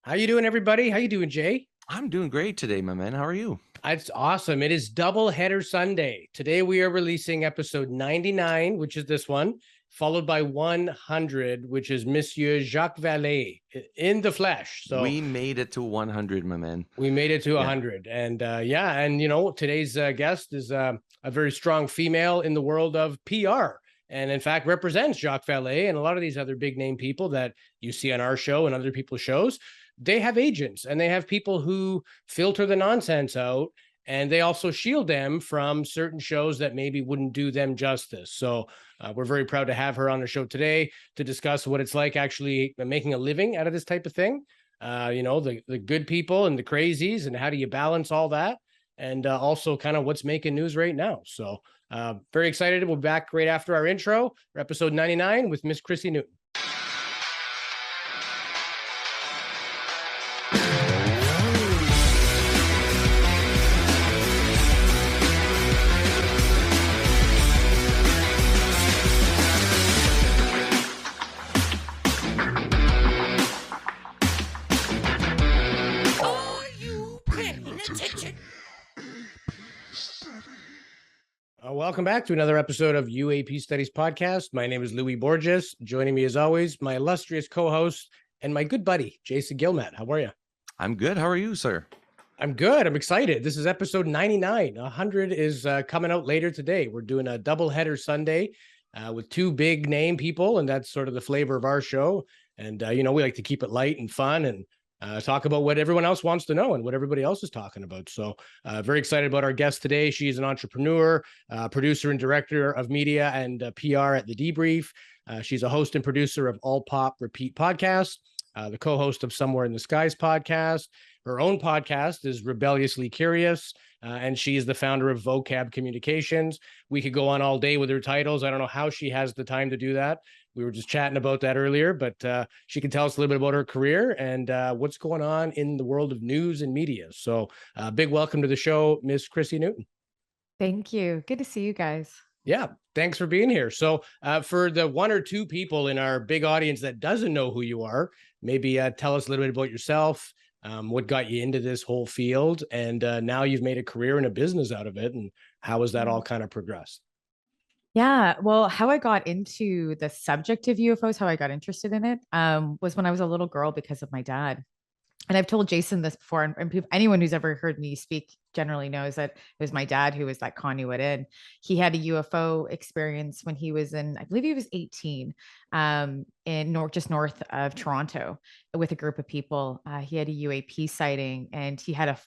How you doing, everybody? How you doing, Jay? I'm doing great today, my man. How are you? It's awesome. It is Double Header Sunday. Today we are releasing episode 99, which is this one, followed by 100, which is Monsieur Jacques Vallée in the flesh. So We made it to 100, my man. we made it to Yeah. 100. And today's guest is a very strong female in the world of PR. And in fact, represents Jacques Vallée and a lot of these other big name people that you see on our show and other people's shows. They have agents and they have people who filter the nonsense out, and they also shield them from certain shows that maybe wouldn't do them justice. So we're very proud to have her on the show today to discuss what it's like actually making a living out of this type of thing. The good people and the crazies, and how do you balance all that? And also kind of what's making news right now. So very excited. We'll be back right after our intro for episode 99 with Miss Chrissy Newton. Welcome back to another episode of UAP Studies Podcast. My name is Louis Borges. Joining me as always, my illustrious co-host and my good buddy, Jason Gilmet. How are you? I'm good. How are you, sir? I'm good. I'm excited. This is episode 99. 100 is coming out later today. We're doing a double header Sunday with two big name people, and that's sort of the flavor of our show. And, we like to keep it light and fun and talk about what everyone else wants to know and what everybody else is talking about. So very excited about our guest today. She is an entrepreneur, producer and director of media and PR at The Debrief. She's a host and producer of All Pop Repeat podcast, the co-host of Somewhere in the Skies podcast. Her own podcast is Rebelliously Curious, and she is the founder of VOCAB Communications. We could go on all day with her titles. I don't know how she has the time to do that. We were just chatting about that earlier, but she can tell us a little bit about her career and what's going on in the world of news and media. So big welcome to the show, Miss Chrissy Newton. Thank you. Good to see you guys. Yeah, thanks for being here. So for the one or two people in our big audience that doesn't know who you are, maybe tell us a little bit about yourself, what got you into this whole field, and now you've made a career and a business out of it, and how has that all kind of progressed? Yeah, well, how I got into the subject of UFOs, how I got interested in it, was when I was a little girl because of my dad. And I've told Jason this before, and anyone who's ever heard me speak generally knows that it was my dad who was that conduit in. He had a UFO experience when he was I believe he was 18, in just north of Toronto with a group of people. He had a UAP sighting, and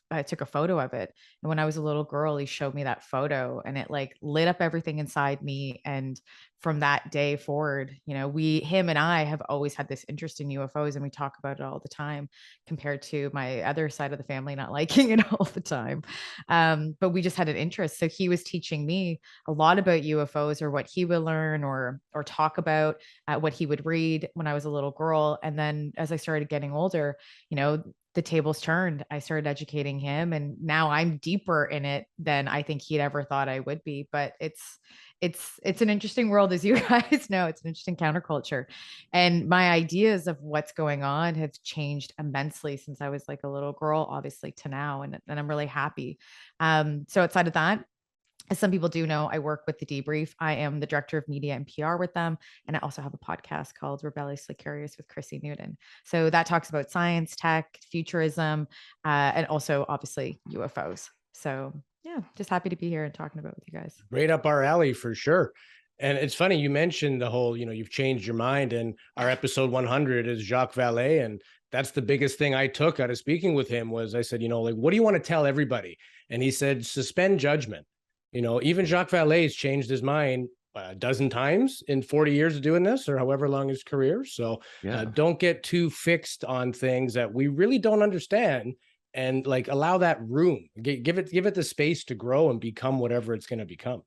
I took a photo of it. And when I was a little girl, he showed me that photo, and it like lit up everything inside me. And from that day forward, him and I have always had this interest in UFOs, and we talk about it all the time, compared to my other side of the family not liking it all the time. But we just had an interest. So he was teaching me a lot about UFOs, or what he would learn or talk about, what he would read when I was a little girl. And then as I started getting older, the tables turned. I started educating him, and now I'm deeper in it than I think he'd ever thought I would be. But it's an interesting world, as you guys know. It's an interesting counterculture, and my ideas of what's going on have changed immensely since I was like a little girl, obviously, to now, and I'm really happy. So outside of that, as some people do know, I work with The Debrief. I am the director of media and PR with them. And I also have a podcast called Rebelliously Curious with Chrissy Newton. So that talks about science, tech, futurism, and also obviously UFOs. So yeah, just happy to be here and talking about it with you guys. Right up our alley for sure. And it's funny, you mentioned the whole, you've changed your mind, and our episode 100 is Jacques Vallée. And that's the biggest thing I took out of speaking with him was I said, what do you want to tell everybody? And he said, suspend judgment. Even Jacques Vallée has changed his mind a dozen times in 40 years of doing this, or however long his career. So don't get too fixed on things that we really don't understand, and allow that room, give it the space to grow and become whatever it's going to become.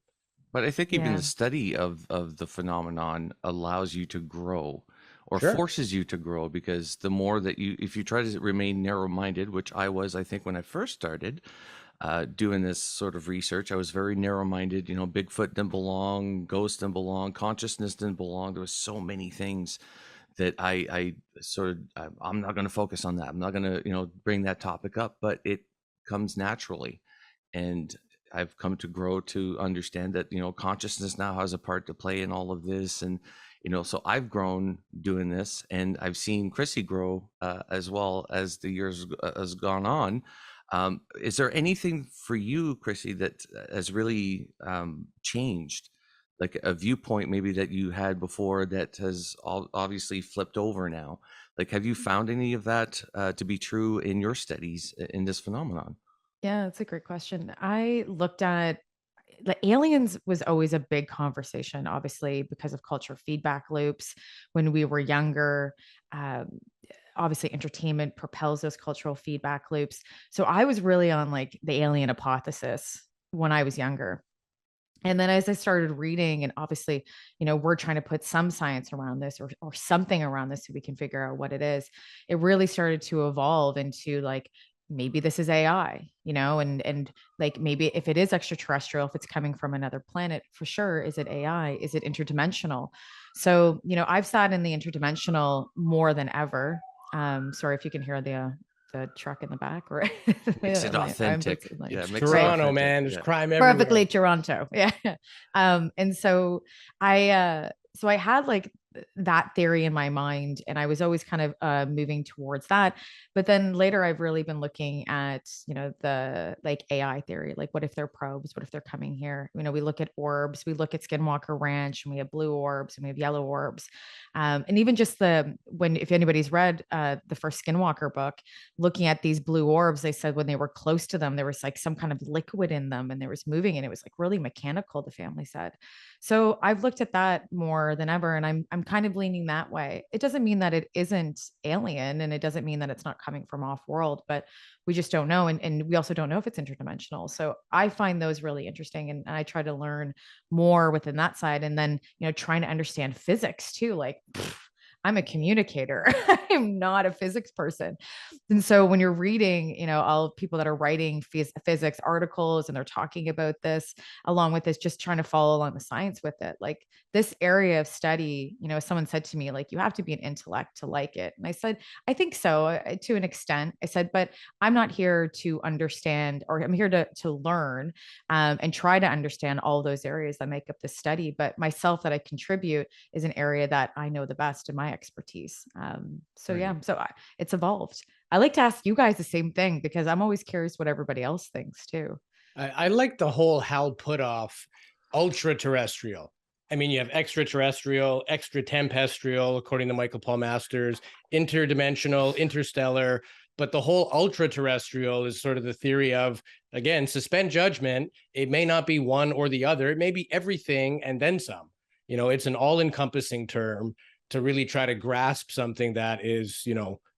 But I think even the study of the phenomenon allows you to grow, or Sure. forces you to grow, because the more that if you try to remain narrow-minded, which I think when I first started doing this sort of research, I was very narrow-minded. Bigfoot didn't belong, ghosts didn't belong, consciousness didn't belong. There was so many things that I sort of, I'm not going to focus on that. I'm not going to, bring that topic up, but it comes naturally. And I've come to grow to understand that, consciousness now has a part to play in all of this. And, so I've grown doing this, and I've seen Chrissy grow as well as the years has gone on. Is there anything for you, Chrissy, that has really changed? Like a viewpoint maybe that you had before that has obviously flipped over now? Like, have you found any of that to be true in your studies in this phenomenon? Yeah, that's a great question. I looked at the aliens was always a big conversation, obviously, because of culture feedback loops when we were younger. Um, Obviously, entertainment propels those cultural feedback loops. So I was really on like the alien hypothesis when I was younger. And then as I started reading, and obviously, we're trying to put some science around this or something around this so we can figure out what it is. It really started to evolve into like, maybe this is AI, and like maybe if it is extraterrestrial, if it's coming from another planet, for sure, is it AI? Is it interdimensional? So, I've sat in the interdimensional more than ever. Sorry if you can hear the truck in the back, or Makes it authentic. Yeah, It's it makes it Toronto, authentic. man. There's Yeah. crime everywhere. perfectly Toronto. Yeah. And so I had like that theory in my mind, and I was always kind of moving towards that. But then later I've really been looking at, the like AI theory, like what if they're probes? What if they're coming here? We look at orbs, we look at Skinwalker Ranch, and we have blue orbs and we have yellow orbs. And even just if anybody's read the first Skinwalker book, looking at these blue orbs, they said when they were close to them, there was like some kind of liquid in them and there was moving, and it was like really mechanical, the family said. So I've looked at that more than ever, and I'm kind of leaning that way. It doesn't mean that it isn't alien, and it doesn't mean that it's not coming from off world, but we just don't know. And we also don't know if it's interdimensional. So I find those really interesting. And I try to learn more within that side. And then, trying to understand physics too. Like, I'm a communicator. I'm not a physics person. And so when you're reading, all people that are writing physics articles and they're talking about this, along with this, just trying to follow along the science with it, like this area of study, someone said to me, like, you have to be an intellect to like it. And I said, I think so, to an extent. I said, but I'm not here to understand, or I'm here to learn and try to understand all those areas that make up the study. But myself, that I contribute, is an area that I know the best in my expertise. Right. It's evolved. I like to ask you guys the same thing because I'm always curious what everybody else thinks too. I like the whole Hal Puthoff ultra terrestrial. I mean, you have extraterrestrial, extra tempestrial, according to Michael Paul Masters, interdimensional, interstellar. But the whole ultra terrestrial is sort of the theory of, again, suspend judgment. It may not be one or the other. It may be everything and then some. It's an all encompassing term to really try to grasp something that is,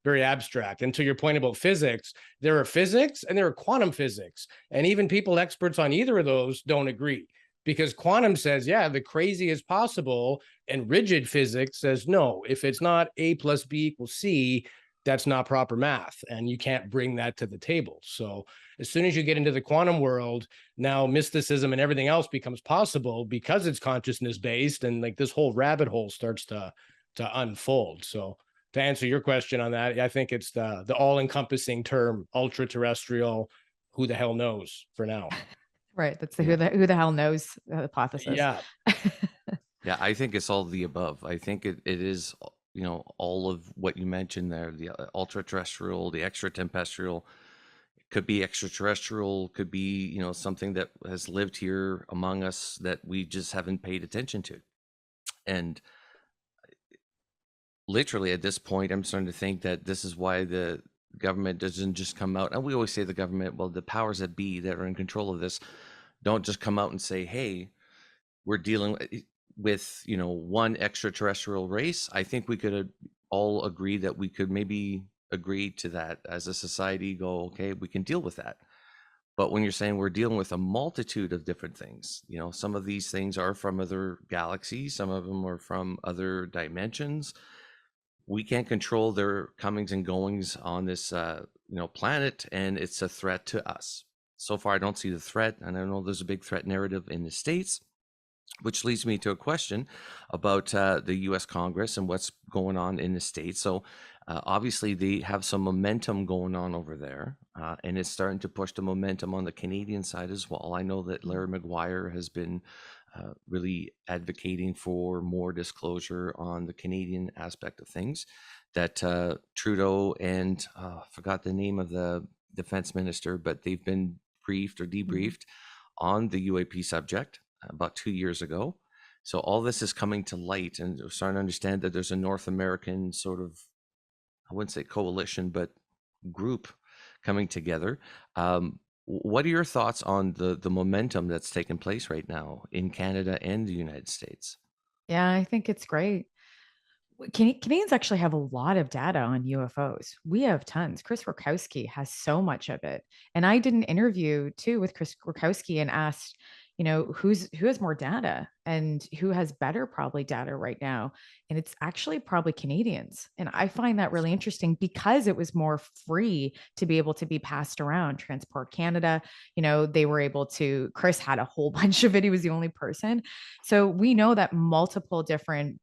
very abstract. And to your point about physics, there are physics and there are quantum physics. And even people experts on either of those don't agree, because quantum says, yeah, the crazy is possible. And rigid physics says, no, if it's not A plus B equals C, that's not proper math. And you can't bring that to the table. So as soon as you get into the quantum world, now mysticism and everything else becomes possible because it's consciousness based. And like this whole rabbit hole starts to unfold. So to answer your question on that, I think it's the all-encompassing term, ultra-terrestrial. Who the hell knows for now? Right. That's the who the hell knows hypothesis. Yeah. Yeah, I think it's all the above. I think it is, all of what you mentioned there, the ultra-terrestrial, the extratempestrial. It could be extraterrestrial, could be, something that has lived here among us that we just haven't paid attention to. And literally at this point, I'm starting to think that this is why the government doesn't just come out. And we always say the government, well, the powers that be that are in control of this don't just come out and say, hey, we're dealing with, one extraterrestrial race. I think we could all agree that we could maybe agree to that as a society, go, okay, we can deal with that. But when you're saying we're dealing with a multitude of different things, some of these things are from other galaxies, some of them are from other dimensions. We can't control their comings and goings on this, planet, and it's a threat to us. So far, I don't see the threat, and I know there's a big threat narrative in the States. which leads me to a question about the U.S. Congress and what's going on in the States. So obviously they have some momentum going on over there, and it's starting to push the momentum on the Canadian side as well. I know that Larry Maguire has been really advocating for more disclosure on the Canadian aspect of things, that Trudeau and I forgot the name of the defense minister, but they've been briefed or debriefed on the UAP subject about 2 years ago. So all this is coming to light, and we're starting to understand that there's a North American sort of, I wouldn't say coalition, but group coming together. What are your thoughts on the momentum that's taking place right now in Canada and the United States? Yeah, I think it's great. Canadians actually have a lot of data on UFOs. We have tons. Chris Rakowski has so much of it. And I did an interview too with Chris Rakowski and asked, who has more data and who has better probably data right now. And it's actually probably Canadians. And I find that really interesting because it was more free to be able to be passed around. Transport Canada, they were able to, Chris had a whole bunch of it. He was the only person. So we know that multiple different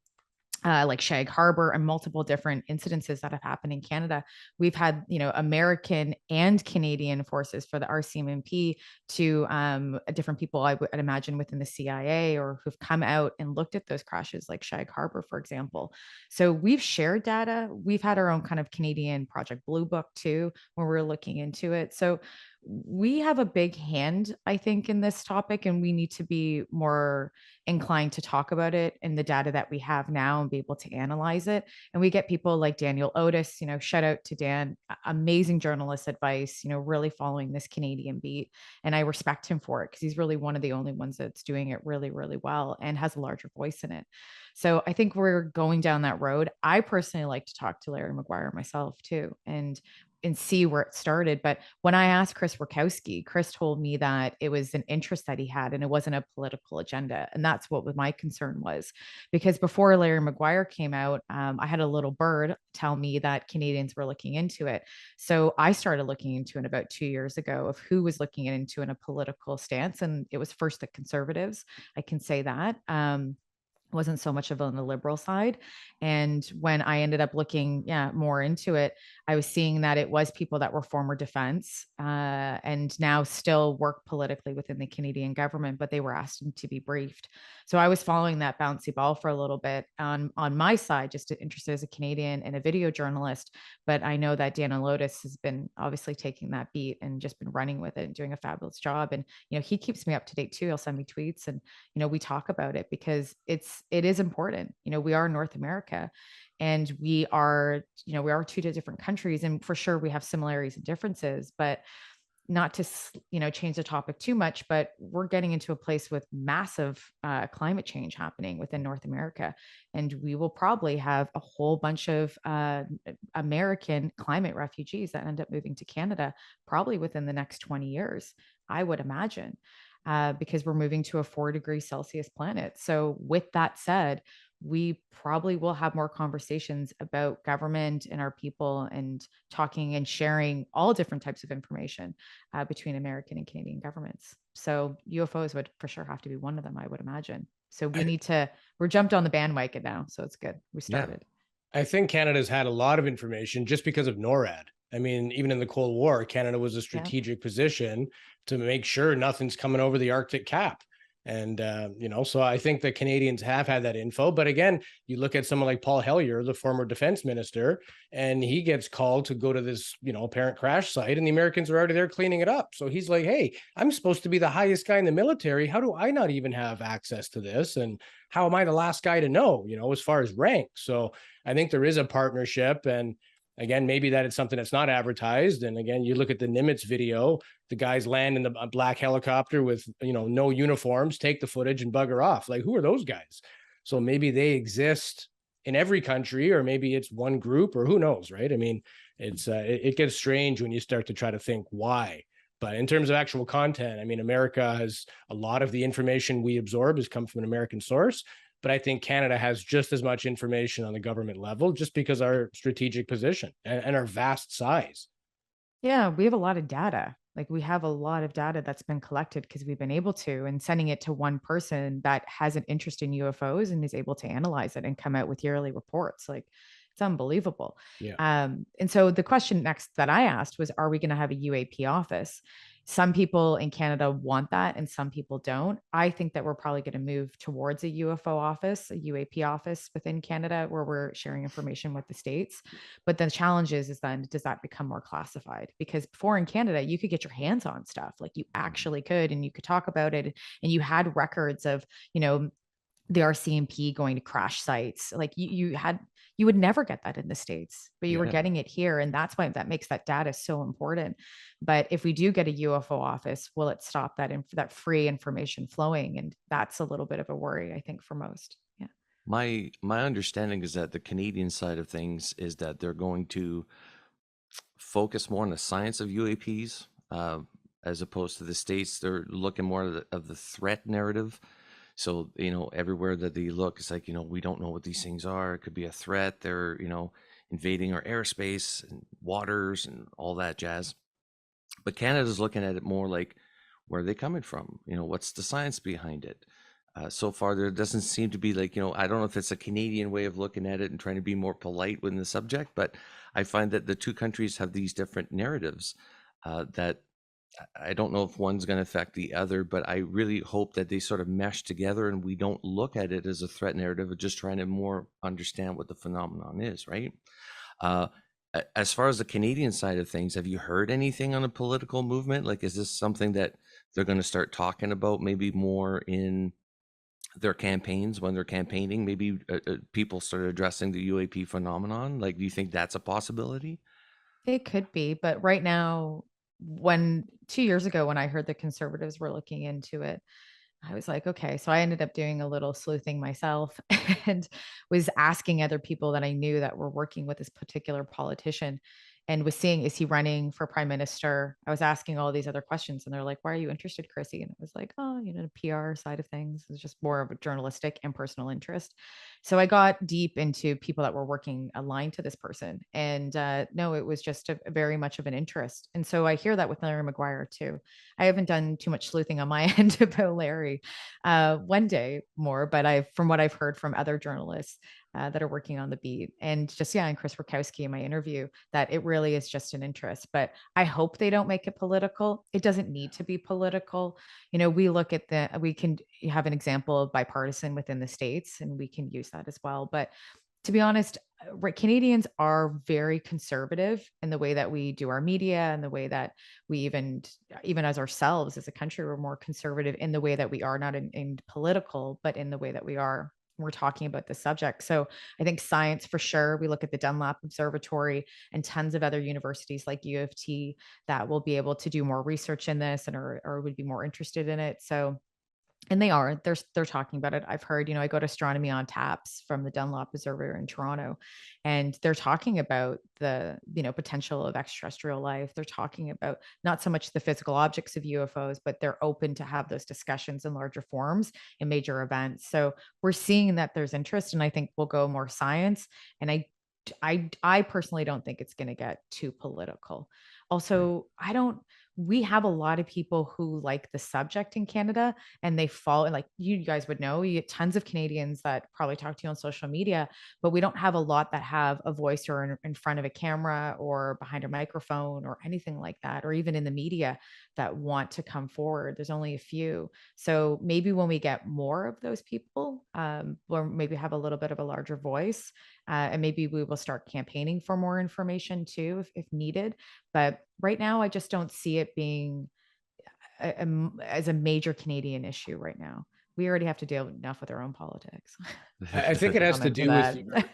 like Shag Harbor and multiple different incidences that have happened in Canada. We've had, American and Canadian forces for the RCMP to different people, I'd imagine within the CIA, or who've come out and looked at those crashes like Shag Harbor, for example. So we've shared data. We've had our own kind of Canadian Project Blue Book too, when we're looking into it. So we have a big hand, I think, in this topic, and we need to be more inclined to talk about it in the data that we have now and be able to analyze it. And we get people like Daniel Otis, shout out to Dan, amazing journalist advice, really following this Canadian beat. And I respect him for it because he's really one of the only ones that's doing it really, really well and has a larger voice in it. So I think we're going down that road. I personally like to talk to Larry Maguire myself too, and see where it started. But when I asked Chris Rakowski, Chris told me that it was an interest that he had and it wasn't a political agenda. And that's what my concern was, because before Larry Maguire came out, I had a little bird tell me that Canadians were looking into it. So I started looking into it about 2 years ago of who was looking into it in a political stance. And it was first the conservatives. I can say that. Wasn't so much of on the liberal side. And when I ended up looking more into it, I was seeing that it was people that were former defense and now still work politically within the Canadian government, but they were asked to be briefed. So I was following that bouncy ball for a little bit on my side, just interested as a Canadian and a video journalist. But I know that Daniel Otis has been obviously taking that beat and just been running with it and doing a fabulous job. And, he keeps me up to date too. He'll send me tweets and, we talk about it because it is important. We are North America, and we are two different countries, and for sure we have similarities and differences, but not to change the topic too much, but we're getting into a place with massive climate change happening within North America, and we will probably have a whole bunch of American climate refugees that end up moving to Canada probably within the next 20 years, I would imagine. Because we're moving to a 4°C planet. So with that said, we probably will have more conversations about government and our people, and talking and sharing all different types of information between American and Canadian governments. So UFOs would for sure have to be one of them, I would imagine. So we're jumped on the bandwagon now. So it's good. We started. I think Canada's had a lot of information just because of NORAD. I mean, even in the Cold War, Canada was a strategic position to make sure nothing's coming over the Arctic cap. And, so I think the Canadians have had that info. But again, you look at someone like Paul Hellyer, the former defense minister, and he gets called to go to this, apparent crash site, and the Americans are already there cleaning it up. So he's like, hey, I'm supposed to be the highest guy in the military. How do I not even have access to this? And how am I the last guy to know, as far as rank? So I think there is a partnership. And again, maybe that it's something that's not advertised. And again, you look at the Nimitz video, the guys land in a black helicopter with, no uniforms, take the footage and bugger off. Like, who are those guys? So maybe they exist in every country, or maybe it's one group, or who knows, right? I mean, it gets strange when you start to try to think why. But in terms of actual content, I mean, America has a lot of the information we absorb has come from an American source. But I think Canada has just as much information on the government level, just because our strategic position and our vast size. Yeah, we have a lot of data. Like we have a lot of data that's been collected because we've been able to, and sending it to one person that has an interest in UFOs and is able to analyze it and come out with yearly reports. Like it's unbelievable. Yeah. And so the question next that I asked was, are we going to have a UAP office? Some people in Canada want that and some people don't. I think that we're probably going to move towards a UFO office, a UAP office within Canada where we're sharing information with the states. But the challenge is then does that become more classified? Because before in Canada, you could get your hands on stuff, like you actually could, and you could talk about it, and you had records of, the RCMP going to crash sites. Like you would never get that in the States, but you were getting it here. And that's why that makes that data so important. But if we do get a UFO office, will it stop that free information flowing? And that's a little bit of a worry, I think, for most. Yeah. My understanding is that the Canadian side of things is that they're going to focus more on the science of UAPs, as opposed to the States. They're looking more of the threat narrative. So, everywhere that they look, it's like, we don't know what these things are. It could be a threat. They're, invading our airspace and waters and all that jazz. But Canada's looking at it more like, where are they coming from? What's the science behind it? So far, there doesn't seem to be like, I don't know if it's a Canadian way of looking at it and trying to be more polite with the subject, but I find that the two countries have these different narratives that I don't know if one's going to affect the other, but I really hope that they sort of mesh together and we don't look at it as a threat narrative of just trying to more understand what the phenomenon is, right? As far as the Canadian side of things, have you heard anything on a political movement? Like, is this something that they're going to start talking about maybe more in their campaigns when they're campaigning? Maybe people start addressing the UAP phenomenon. Like, do you think that's a possibility? It could be, but right now, 2 years ago, when I heard the Conservatives were looking into it, I was like, okay. So I ended up doing a little sleuthing myself and was asking other people that I knew that were working with this particular politician and was seeing, is he running for prime minister? I was asking all these other questions and they're like, why are you interested, Chrissy? And it was like, oh, the PR side of things is just more of a journalistic and personal interest. So I got deep into people that were working aligned to this person. And no, it was just very much of an interest. And so I hear that with Larry McGuire too. I haven't done too much sleuthing on my end about Larry one day more, but from what I've heard from other journalists that are working on the beat and and Chris Rakowski in my interview, that it really is just an interest. But I hope they don't make it political. It doesn't need to be political. We can have an example of bipartisan within the States and we can use that as well. But to be honest, Canadians are very conservative in the way that we do our media and the way that we even as ourselves as a country, we're more conservative in the way that we are, not in political, but in the way that we're talking about the subject. So I think science for sure. We look at the Dunlap Observatory and tons of other universities like U of T that will be able to do more research in this or would be more interested in it. So, and they're talking about it. I've heard, I go to Astronomy on Taps from the Dunlop Observatory in Toronto, and they're talking about the, potential of extraterrestrial life. They're talking about not so much the physical objects of UFOs, but they're open to have those discussions in larger forums in major events. So we're seeing that there's interest, and I think we'll go more science. And I personally don't think it's going to get too political. Also, we have a lot of people who like the subject in Canada and they fall, and like you guys would know, you get tons of Canadians that probably talk to you on social media, but we don't have a lot that have a voice or in front of a camera or behind a microphone or anything like that, or even in the media that want to come forward. There's only a few. So maybe when we get more of those people, or maybe have a little bit of a larger voice, and maybe we will start campaigning for more information too, if needed. But right now, I just don't see it being as a major Canadian issue right now. We already have to deal enough with our own politics. I think it has to do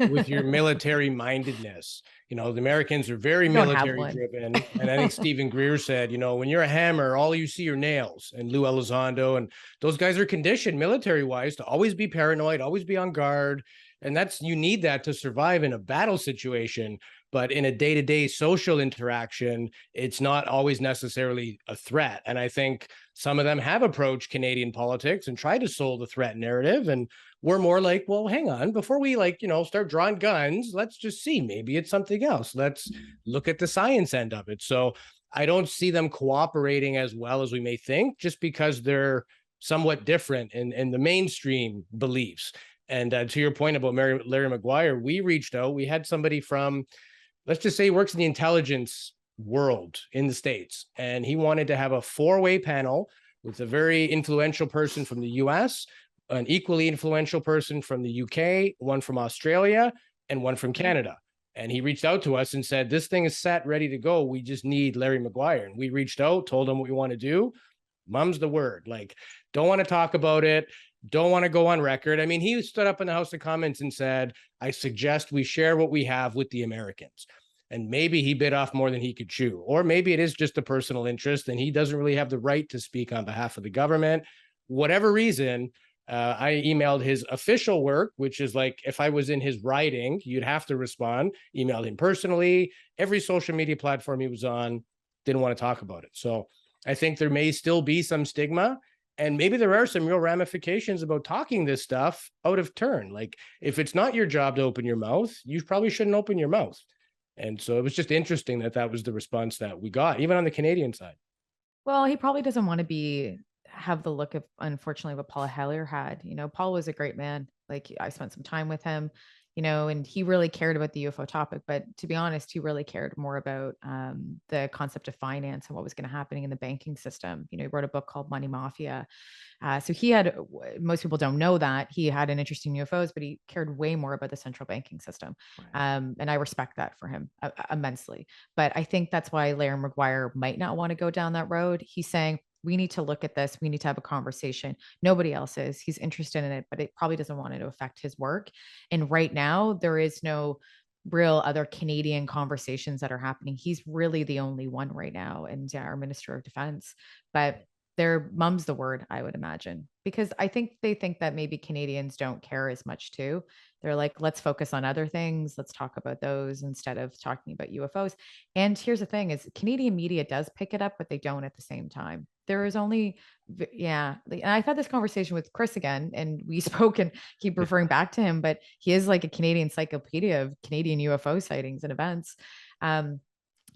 with your military mindedness. The Americans are very military driven. And I think Stephen Greer said, when you're a hammer, all you see are nails. And Lou Elizondo, and those guys are conditioned military wise to always be paranoid, always be on guard. And you need that to survive in a battle situation. But in a day-to-day social interaction, it's not always necessarily a threat. And I think some of them have approached Canadian politics and tried to sow the threat narrative. And we're more like, well, hang on, before we start drawing guns, let's just see, maybe it's something else. Let's look at the science end of it. So I don't see them cooperating as well as we may think, just because they're somewhat different in the mainstream beliefs. And to your point about Larry Maguire, we reached out. We had somebody from, let's just say, he works in the intelligence world in the States, and he wanted to have a four-way panel with a very influential person from the US, an equally influential person from the UK, one from Australia, and one from Canada. And he reached out to us and said, this thing is set, ready to go. We just need Larry Maguire. And we reached out, told him what we want to do. Mum's the word. Like, don't want to talk about it. Don't want to go on record. I mean, he stood up in the House of Commons and said, I suggest we share what we have with the Americans. And maybe he bit off more than he could chew. Or maybe it is just a personal interest and he doesn't really have the right to speak on behalf of the government. Whatever reason, I emailed his official work, which is like, if I was in his writing, you'd have to respond. Emailed him personally. Every social media platform he was on, didn't want to talk about it. So I think there may still be some stigma, and maybe there are some real ramifications about talking this stuff out of turn. Like, if it's not your job to open your mouth, you probably shouldn't open your mouth. And so it was just interesting that that was the response that we got, even on the Canadian side. Well, he probably doesn't want to have the look of, unfortunately, what Paul Heller had. Paul was a great man. Like, I spent some time with him, and he really cared about the UFO topic. But to be honest, he really cared more about the concept of finance and what was going to happen in the banking system. He wrote a book called Money Mafia. So he had, most people don't know that he had an interest in UFOs, but he cared way more about the central banking system. Right. And I respect that for him immensely. But I think that's why Larry Maguire might not want to go down that road. He's saying, we need to look at this. We need to have a conversation. Nobody else is. He's interested in it, but it probably doesn't want it to affect his work. And right now, there is no real other Canadian conversations that are happening. He's really the only one right now, and our Minister of Defense. But their mum's the word, I would imagine, because I think they think that maybe Canadians don't care as much too. They're like, let's focus on other things. Let's talk about those instead of talking about UFOs. And here's the thing is Canadian media does pick it up, but they don't at the same time. There is only, and I've had this conversation with Chris again, and we spoke and keep referring back to him, but he is like a Canadian encyclopedia of Canadian UFO sightings and events.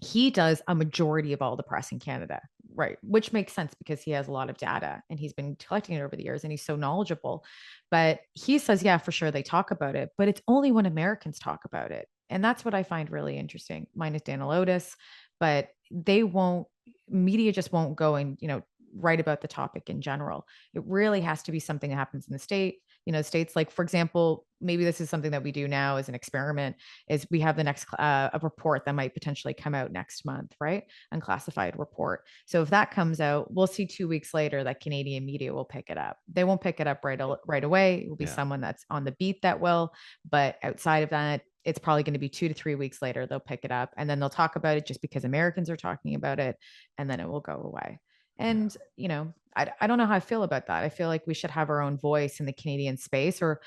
He does a majority of all the press in Canada, right? Which makes sense because he has a lot of data and he's been collecting it over the years and he's so knowledgeable. But he says, yeah, for sure, they talk about it, but it's only when Americans talk about it. And that's what I find really interesting, minus Dan Elotis, but media just won't go and, write about the topic in general. It really has to be something that happens in the states, like, for example, maybe this is something that we do now as an experiment, is we have the next a report that might potentially come out next month, right? Unclassified report. So if that comes out, we'll see 2 weeks later that Canadian media will pick it up. They won't pick it up right away. It will be someone that's on the beat that will, but outside of that, it's probably going to be 2 to 3 weeks later, they'll pick it up and then they'll talk about it just because Americans are talking about it, and then it will go away. And, I don't know how I feel about that. I feel like we should have our own voice in the Canadian space, or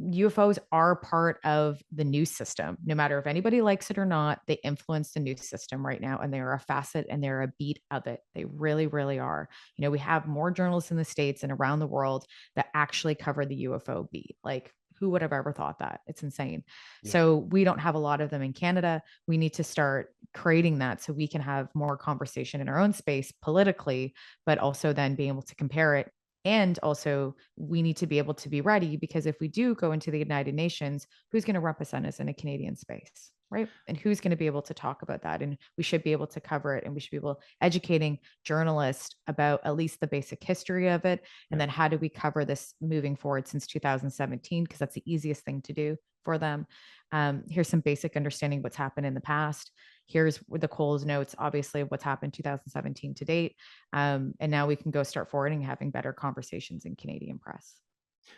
UFOs are part of the news system. No matter if anybody likes it or not, they influence the news system right now, and they are a facet and they're a beat of it. They really, really are. We have more journalists in the States and around the world that actually cover the UFO beat. Like, who would have ever thought that? It's insane. Yeah. So we don't have a lot of them in Canada. We need to start creating that so we can have more conversation in our own space politically, but also then being able to compare it. And also we need to be able to be ready, because if we do go into the United Nations, who's going to represent us in a Canadian space, right? And who's going to be able to talk about that? And we should be able to cover it, and we should be able educating journalists about at least the basic history of it. And then how do we cover this moving forward since 2017? Because that's the easiest thing to do for them. Here's some basic understanding of what's happened in the past. Here's the Coles notes, obviously, of what's happened 2017 to date. And now we can go start forwarding, having better conversations in Canadian press.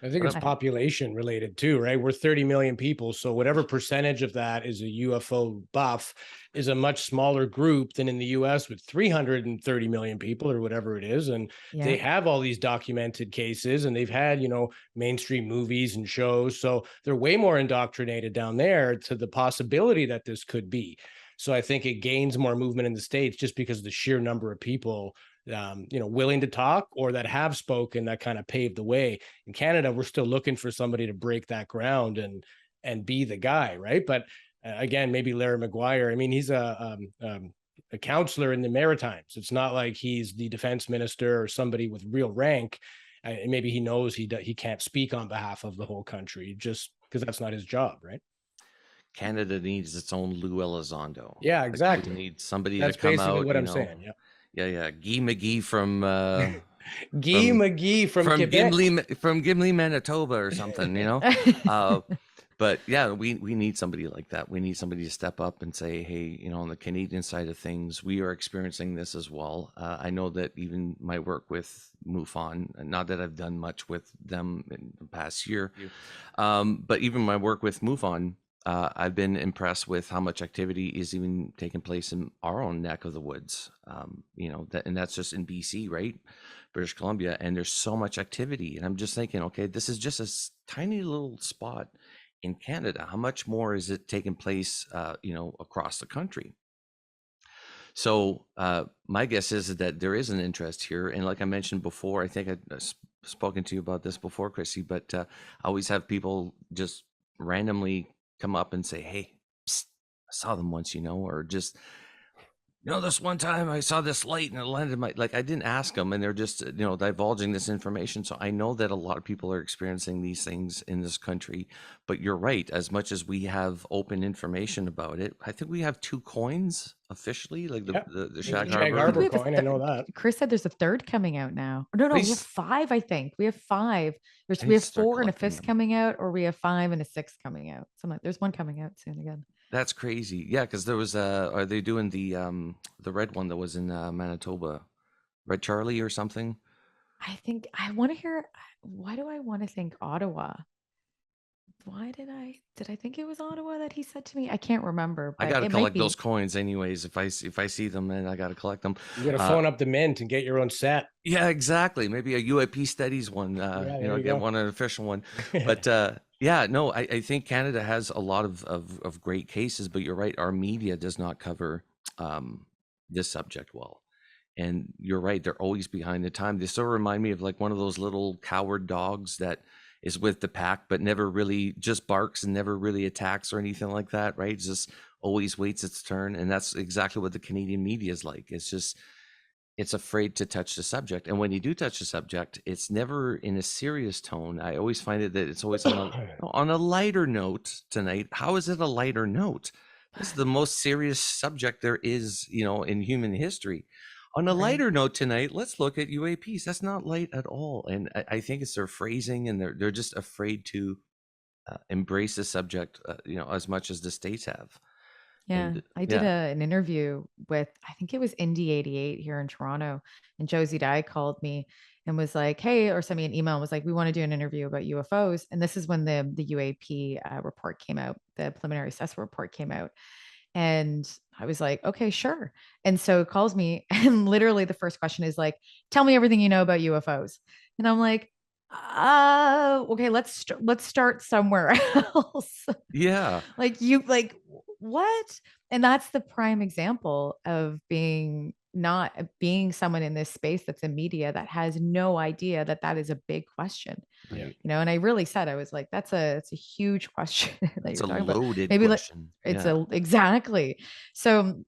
I think it's population related too, right? We're 30 million people. So whatever percentage of that is a UFO buff is a much smaller group than in the US with 330 million people or whatever it is. And they have all these documented cases, and they've had, mainstream movies and shows. So they're way more indoctrinated down there to the possibility that this could be. So I think it gains more movement in the States just because of the sheer number of people willing to talk or that have spoken, that kind of paved the way. In Canada, we're still looking for somebody to break that ground and be the guy, right? But again, maybe Larry Maguire. I mean, he's a a counselor in the Maritimes. It's not like he's the defense minister or somebody with real rank. And maybe he knows he can't speak on behalf of the whole country just because that's not his job, right? Canada needs its own Lou Elizondo. Yeah, Like, exactly. we need somebody That's to come basically out, what you I'm know. saying. Yeah. Yeah. Guy McGee from Guy McGee from Quebec. Gimli, Manitoba or something, you know. But yeah, we need somebody like that. We need somebody to step up and say, hey, you know, on the Canadian side of things, we are experiencing this as well. I know that even my work with MUFON, not that I've done much with them in the past year, but even my work with MUFON, I've been impressed with how much activity is even taking place in our own neck of the woods. You know, and that's just in BC, right? British Columbia, and there's so much activity. And I'm just thinking, okay, this is just a tiny little spot in Canada. How much more is it taking place, you know, across the country? So my guess is that there is an interest here. And like I mentioned before, I think I've spoken to you about this before, Chrissy, but I always have people just randomly come up and say, hey, psst, I saw them once, you know, or just, you know, this one time I saw this light and it landed like, I didn't ask them, and they're just, you know, divulging this information. So I know that a lot of people are experiencing these things in this country, but you're right. As much as we have open information about it, I think we have 2 coins officially, like the Shag Shag Harbor. Harbor coin, I know that. Chris said there's a 3rd coming out now. No, we have 5, I think. We have 5. We have 4 and a 5th coming out, or we have 5 and a 6th coming out. There's one coming out soon again. That's crazy. Yeah, because there was are they doing the red one that was in Manitoba, Red Charlie or something? I think I want to hear. Why do I want to think Ottawa? Why did I think it was Ottawa that he said to me? I can't remember. But I gotta collect those coins anyways. If I see them, then I gotta collect them. You gotta phone up the mint and get your own set. Yeah, exactly. Maybe a UAP Studies one. You know, get one, an official one. But yeah, no, I think Canada has a lot of great cases, but you're right. Our media does not cover this subject well. And you're right. They're always behind the time. They sort of remind me of like one of those little coward dogs that is with the pack, but never really just barks and never really attacks or anything like that, right? Just always waits its turn. And that's exactly what the Canadian media is like. It's just, it's afraid to touch the subject. And when you do touch the subject, it's never in a serious tone. I always find it that it's always on a lighter note tonight. How is it a lighter note? This is the most serious subject there is, you know, in human history. On a lighter note tonight, let's look at UAPs. That's not light at all. And I think it's their phrasing, and they're just afraid to embrace the subject, you know, as much as the States have. Yeah, I did an interview with, I think it was Indy 88 here in Toronto, and Josie Dye called me and was like, hey, or sent me an email and was like, we want to do an interview about UFOs. And this is when the UAP report came out, the preliminary assessment report came out. And I was like, okay, sure. And so it calls me, and literally the first question is like, tell me everything you know about UFOs. And I'm like, okay, let's start somewhere else. Yeah. Like what? And that's the prime example of being someone in this space that's in media that has no idea that is a big question. Yeah. You know, and I really said, I was like, that's a huge question that It's you're a talking about. loaded Maybe question. it's exactly. So,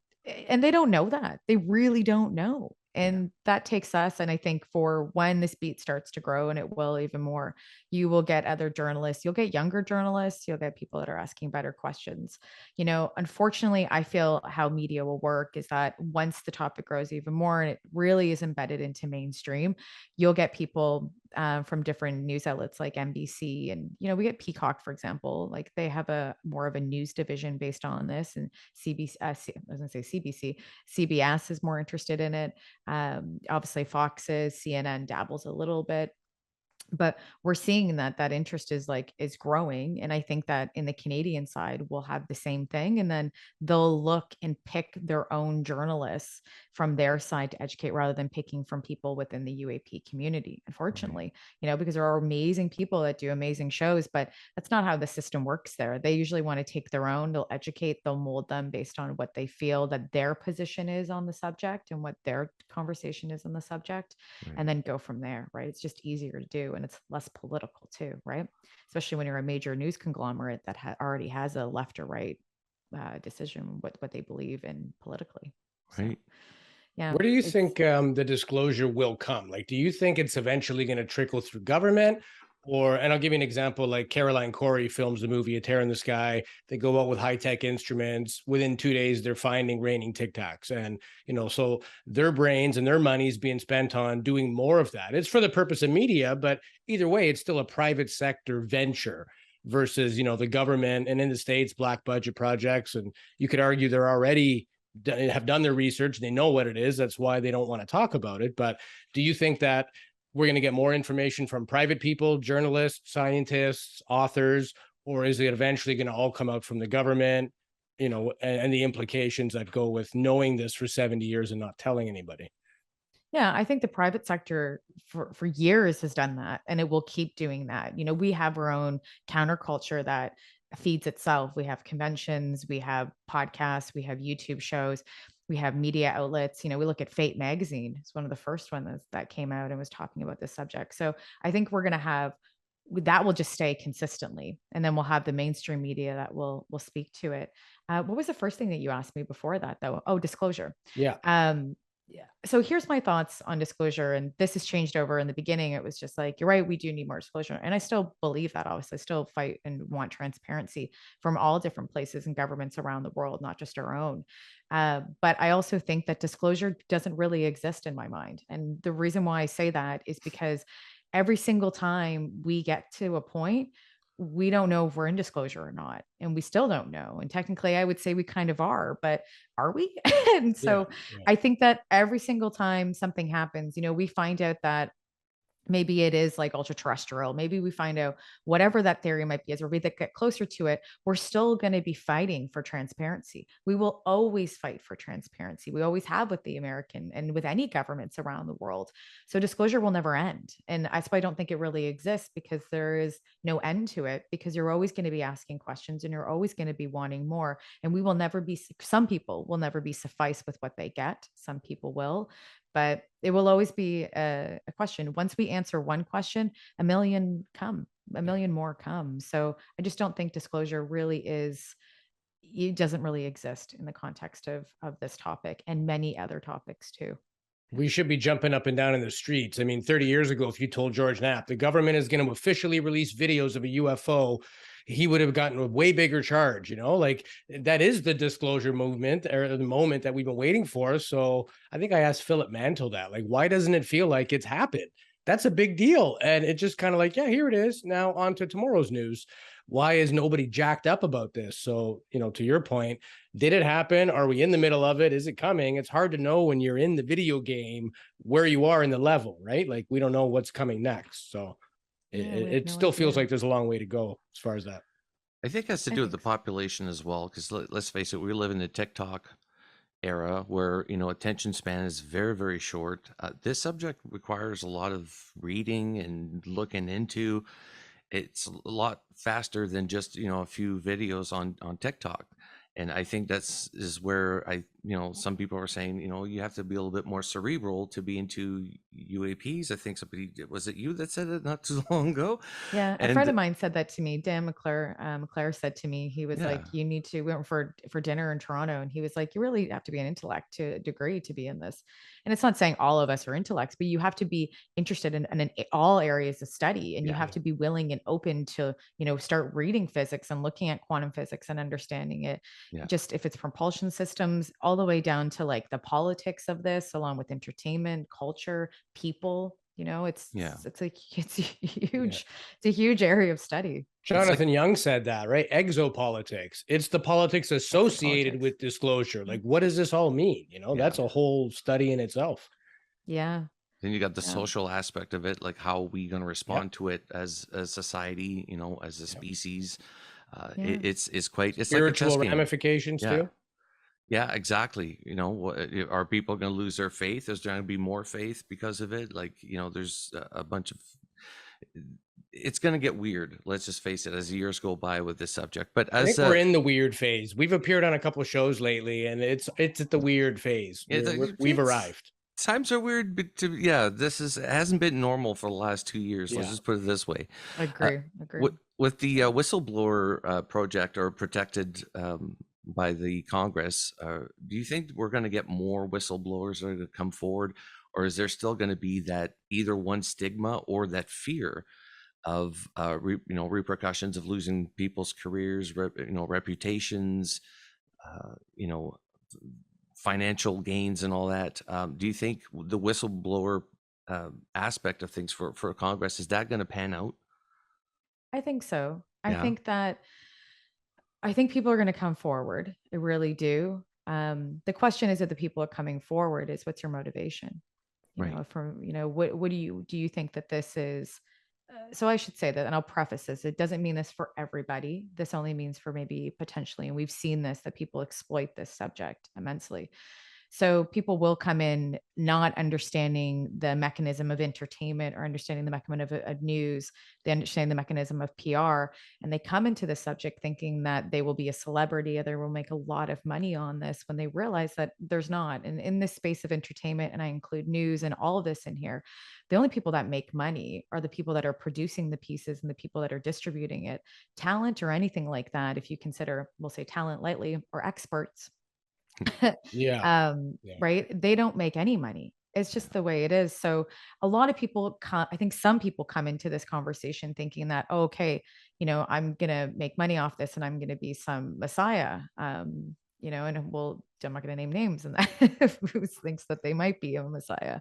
and they don't know that. They really don't know. And that takes us, and I think for when this beat starts to grow, and it will even more, you will get other journalists, you'll get younger journalists, you'll get people that are asking better questions. You know, unfortunately, I feel how media will work is that once the topic grows even more and it really is embedded into mainstream, you'll get people from different news outlets like NBC, and, you know, we get Peacock, for example, like they have a more of a news division based on this, and CBC, I was going to say CBC, CBS is more interested in it. Obviously Fox is, CNN dabbles a little bit, but we're seeing that interest is growing. And I think that in the Canadian side, we'll have the same thing. And then they'll look and pick their own journalists from their side to educate, rather than picking from people within the UAP community, unfortunately, you know, because there are amazing people that do amazing shows, but that's not how the system works there. They usually want to take their own, they'll educate, they'll mold them based on what they feel that their position is on the subject and what their conversation is on the subject, and then go from there, right? It's just easier to do, and it's less political too, right? Especially when you're a major news conglomerate that already has a left or right decision what they believe in politically. So, Right. yeah. Where do you think the disclosure will come? Like, do you think it's eventually going to trickle through government? Or, and I'll give you an example, like Caroline Corey films the movie A Tear in the Sky. They go out with high-tech instruments. Within 2 days, they're finding raining Tic Tacs. And, so their brains and their money is being spent on doing more of that. It's for the purpose of media, but either way, it's still a private sector venture versus, the government, and in the States, black budget projects. And you could argue they're already have done their research. They know what it is. That's why they don't want to talk about it. But do you think that we're going to get more information from private people, journalists, scientists, authors, or is it eventually going to all come out from the government, and the implications that go with knowing this for 70 years and not telling anybody? Yeah, I think the private sector for years has done that, and it will keep doing that. We have our own counterculture that feeds itself. We have conventions, we have podcasts, we have YouTube shows, we have media outlets. We look at Fate magazine. It's one of the first ones that came out and was talking about this subject. So I think we're going to have that will just stay consistently, and then we'll have the mainstream media that will speak to it. What was the first thing that you asked me before that, though? Oh, disclosure. Yeah. Yeah. So here's my thoughts on disclosure. And this has changed over. In the beginning, it was just like, you're right, we do need more disclosure. And I still believe that, obviously. I still fight and want transparency from all different places and governments around the world, not just our own. But I also think that disclosure doesn't really exist in my mind. And the reason why I say that is because every single time we get to a point, we don't know if we're in disclosure or not. And we still don't know. And technically, I would say we kind of are, but are we? And so Yeah. I think that every single time something happens, we find out that maybe it is like ultra-terrestrial. Maybe we find out whatever that theory might be, as we get closer to it, we're still going to be fighting for transparency. We will always fight for transparency. We always have with the American and with any governments around the world. So disclosure will never end. And that's why I don't think it really exists, because there is no end to it, because you're always going to be asking questions and you're always going to be wanting more. And we will never be, some people will never be sufficed with what they get. Some people will, but it will always be a question. Once we answer one question, a million more come. So I just don't think disclosure really is, it doesn't really exist in the context of this topic and many other topics too. We should be jumping up and down in the streets. I mean, 30 years ago, if you told George Knapp the government is going to officially release videos of a UFO, he would have gotten a way bigger charge. Like, that is the disclosure movement, or the moment that we've been waiting for. So I think I asked Philip Mantle that, like, why doesn't it feel like it's happened? That's a big deal. And it just kind of like, yeah, here it is. Now on to tomorrow's news. Why is nobody jacked up about this? So, to your point, did it happen? Are we in the middle of it? Is it coming? It's hard to know when you're in the video game where you are in the level, right? Like, we don't know what's coming next. So it still feels like there's a long way to go as far as that. I think it has to do with the population as well, because let's face it, we live in the TikTok era where attention span is very, very short. This subject requires a lot of reading and looking into. It's a lot faster than just a few videos on TikTok. And I think is where some people are saying, you have to be a little bit more cerebral to be into UAPs. I think was it you that said it not too long ago? Yeah. A friend of mine said that to me. Dan McClare said to me, he was like, you need to, we went for dinner in Toronto. And he was like, you really have to be an intellect to a degree to be in this. And it's not saying all of us are intellects, but you have to be interested in all areas of study. And you have to be willing and open to, start reading physics and looking at quantum physics and understanding it. Just if it's propulsion systems, all the way down to like the politics of this, along with entertainment, culture, people. It's a huge area of study. Jonathan Young said that, right? Exopolitics. It's the politics associated with disclosure. Like, what does this all mean? That's a whole study in itself. Yeah. Then you got the social aspect of it, like how are we going to respond to it as a society, as a species. It's quite spiritual ramifications too. Yeah, exactly. Are people going to lose their faith? Is there going to be more faith because of it? Like, there's a bunch of, it's going to get weird. Let's just face it, as the years go by with this subject. But I think we're in the weird phase. We've appeared on a couple of shows lately, and it's at the weird phase. We've arrived. Times are weird, but it hasn't been normal for the last 2 years. Let's just put it this way. Agree. With the Whistleblower project, or protected by the Congress, do you think we're going to get more whistleblowers that are going to come forward, or is there still going to be that either one stigma or that fear of repercussions of losing people's careers, reputations, you know, financial gains and all that? Do you think the whistleblower aspect of things for Congress, is that going to pan out? I think so. Yeah. I think people are going to come forward. I really do. The question is, if the people are coming forward, is what's your motivation? Right. What do you think that this is? So I should say that, and I'll preface this. It doesn't mean this for everybody. This only means for maybe potentially, and we've seen this, that people exploit this subject immensely. So people will come in not understanding the mechanism of entertainment or understanding the mechanism of news, they understand the mechanism of PR, and they come into the subject thinking that they will be a celebrity or they will make a lot of money on this, when they realize that there's not. And in this space of entertainment, and I include news and all of this in here, the only people that make money are the people that are producing the pieces and the people that are distributing it. Talent or anything like that, if you consider, we'll say talent lightly, or experts, Yeah. right? They don't make any money. It's just the way it is. So a lot of people I think some people come into this conversation thinking that, oh, okay, I'm going to make money off this and I'm going to be some messiah. And I'm not going to name names, and that who thinks that they might be a messiah.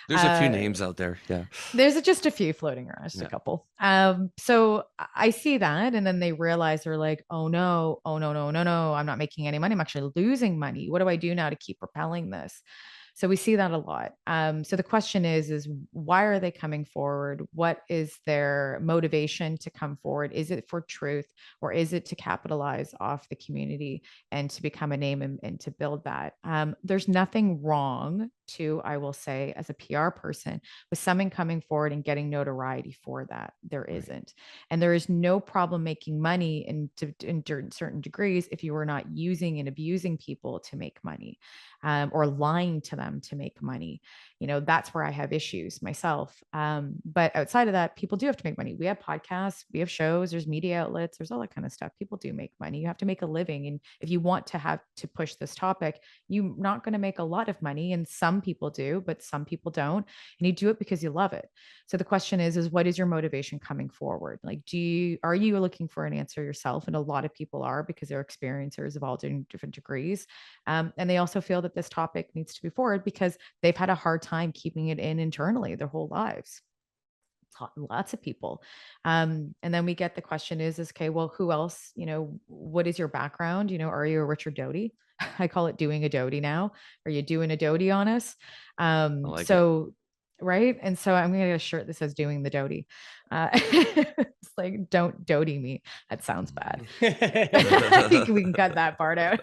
There's a few names out there. Yeah. There's just a few floating around, just a couple. So I see that. And then they realize, they're like, oh no, no, I'm not making any money. I'm actually losing money. What do I do now to keep propelling this? So we see that a lot. So the question is why are they coming forward? What is their motivation to come forward? Is it for truth, or is it to capitalize off the community and to become a name and to build that? There's nothing wrong to, I will say, as a PR person, with someone coming forward and getting notoriety for that. There isn't. And there is no problem making money in certain degrees if you are not using and abusing people to make money, or lying to them to make money. That's where I have issues myself. But outside of that, people do have to make money. We have podcasts, we have shows, there's media outlets, there's all that kind of stuff. People do make money. You have to make a living. And if you want to have to push this topic, you're not going to make a lot of money. And some people do, but some people don't. And you do it because you love it. So the question is what is your motivation coming forward? Like, are you looking for an answer yourself? And a lot of people are, because they're experiencers of all different degrees. And they also feel that this topic needs to be forward because they've had a hard time keeping it in internally their whole lives. Lots of people. And then we get the question is okay, well, who else, what is your background? Are you a Richard Doty? I call it doing a Doty now. Are you doing a Doty on us? It. Right. And so I'm going to get a shirt that says doing the Doty. It's like, don't Doty me. That sounds bad. I think we can cut that part out.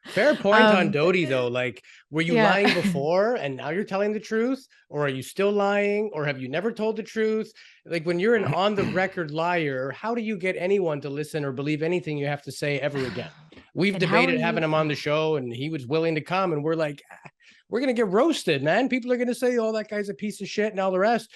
Fair point on Doty though. Like, were you lying before and now you're telling the truth, or are you still lying, or have you never told the truth? Like, when you're an on the record liar, how do you get anyone to listen or believe anything you have to say ever again? We've debated having him on the show, and he was willing to come, and we're like, we're going to get roasted, man. People are going to say, oh, that guy's a piece of shit and all the rest.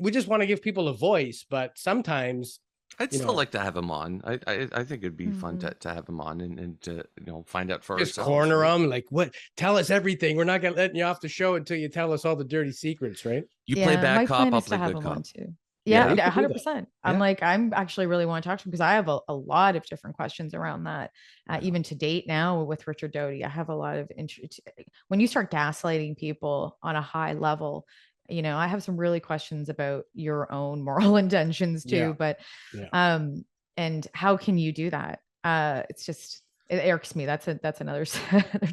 We just want to give people a voice, but sometimes I'd still like to have him on. I think it'd be fun to have him on and to find out for just ourselves. Corner him, like, what? Tell us everything. We're not gonna let you off the show until you tell us all the dirty secrets, right? You play bad cop, I'll play good cop. Yeah, 100%. I'm actually really want to talk to him because I have a lot of different questions around that. Even to date now with Richard Doty, I have a lot of interest. When you start gaslighting people on a high level, I have some really questions about your own moral intentions too. But, and how can you do that? It's just, it irks me. That's another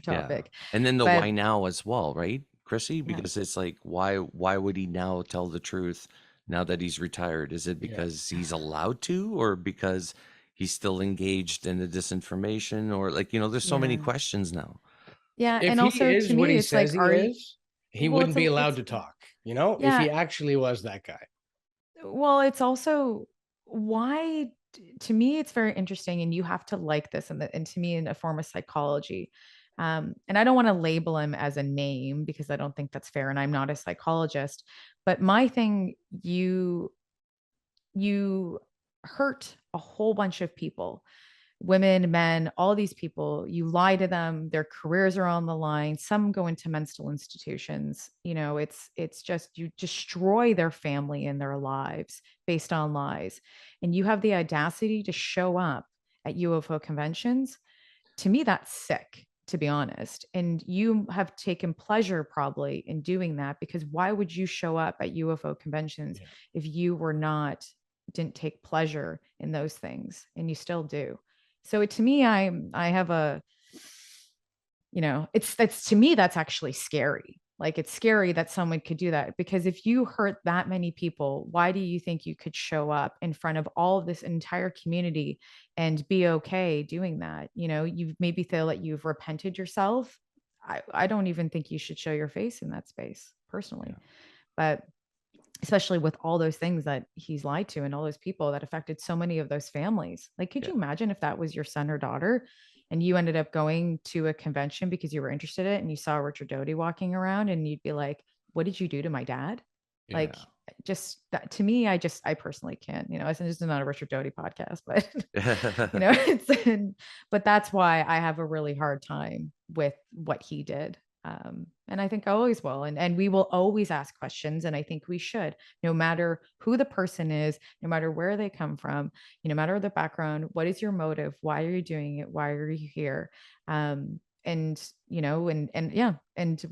topic. And then why now as well, right, Chrissy? Because it's like, why would he now tell the truth now that he's retired? Is it because he's allowed to, or because he's still engaged in the disinformation, or like, there's so many questions now. Yeah. If and also he is to what me, he it's says like, he wouldn't be allowed to talk, if he actually was that guy. Well, it's also why, to me, it's very interesting, and you have to like this, and to me, in a form of psychology. And I don't want to label him as a name because I don't think that's fair, and I'm not a psychologist. But my thing, you hurt a whole bunch of people women, men, all these people, you lie to them, their careers are on the line. Some go into mental institutions. It's just, you destroy their family and their lives based on lies. And you have the audacity to show up at UFO conventions. To me, that's sick, to be honest. And you have taken pleasure probably in doing that, because why would you show up at UFO conventions if you didn't take pleasure in those things? And you still do. So to me, I have that's, to me, that's actually scary. Like, it's scary that someone could do that, because if you hurt that many people, why do you think you could show up in front of all of this entire community and be okay doing that? You maybe feel that you've repented yourself. I don't even think you should show your face in that space personally. But especially with all those things that he's lied to and all those people that affected so many of those families. Like, could you imagine if that was your son or daughter and you ended up going to a convention because you were interested in it and you saw Richard Doty walking around and you'd be like, what did you do to my dad? Like, just that, to me, I personally can't, it's not a Richard Doty podcast, but but that's why I have a really hard time with what he did. And I think I always will. And we will always ask questions. And I think we should, no matter who the person is, no matter where they come from, no matter the background, what is your motive? Why are you doing it? Why are you here? And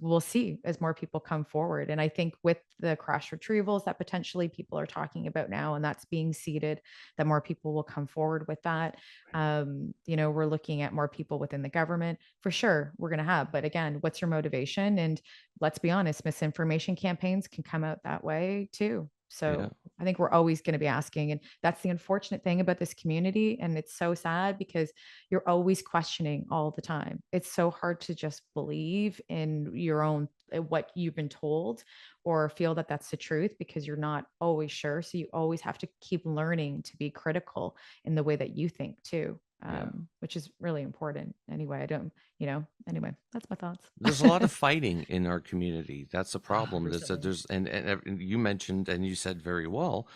we'll see as more people come forward. And I think with the crash retrievals that potentially people are talking about now, and that's being seeded, that more people will come forward with that. We're looking at more people within the government for sure. We're going to have, but again, what's your motivation? And let's be honest, misinformation campaigns can come out that way too. So I think we're always going to be asking, and that's the unfortunate thing about this community. And it's so sad because you're always questioning all the time. It's so hard to just believe in your own, what you've been told, or feel that that's the truth, because you're not always sure. So you always have to keep learning to be critical in the way that you think too. Which is really important. Anyway, anyway, that's my thoughts. There's a lot of fighting in our community. That's the problem. There's and you mentioned, and you said very well,